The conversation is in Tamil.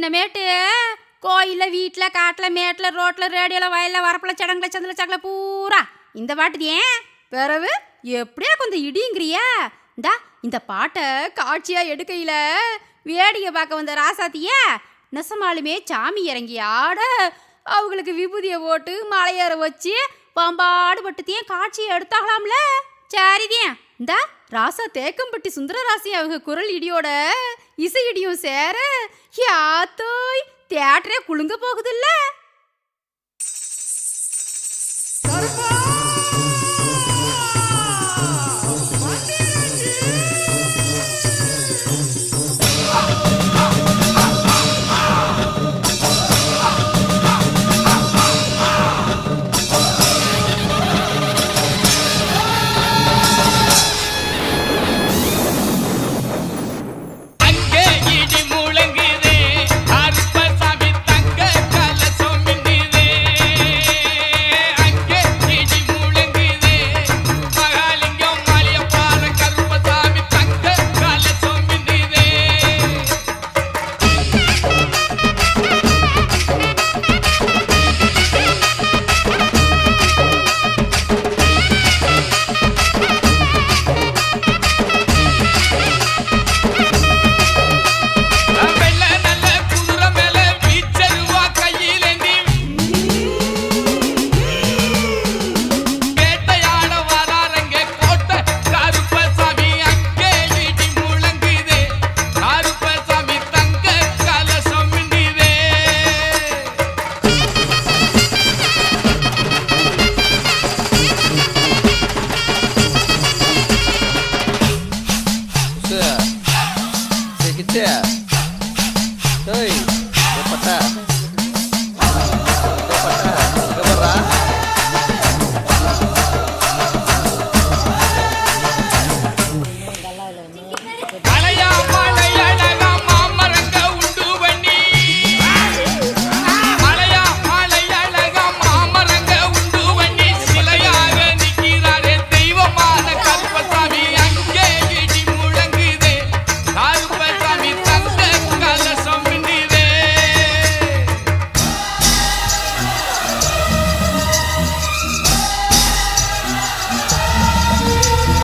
இன்னமேட்டு கோயிலில் வீட்டில் காட்டில் மேட்டில் ரோட்டில் ரேடியோவில் வயலில் வரப்பில் சடங்கில் சந்தில் சக்கல பூரா இந்த பாட்டு ஏன் பிறவு எப்படியா கொஞ்சம் இடிங்கிறியா? இந்த பாட்டை காட்சியாக எடுக்கையில் வேடிக்கை பார்க்க வந்த ராசாத்திய நெசமாலுமே சாமி இறங்கி ஆட அவங்களுக்கு விபூதியை போட்டு மலையேற வச்சு பம்பாடு பட்டுத்தையும் காட்சியை எடுத்தாகலாம்ல. சரிதியன் ராசா தேக்கம்பட்டி சுந்தரராசி அவங்க குரல் இடியோட இசை இடியும் சேர யாத்தோய் தியேட்டரே குலுங்க போகுதுல்ல. Hey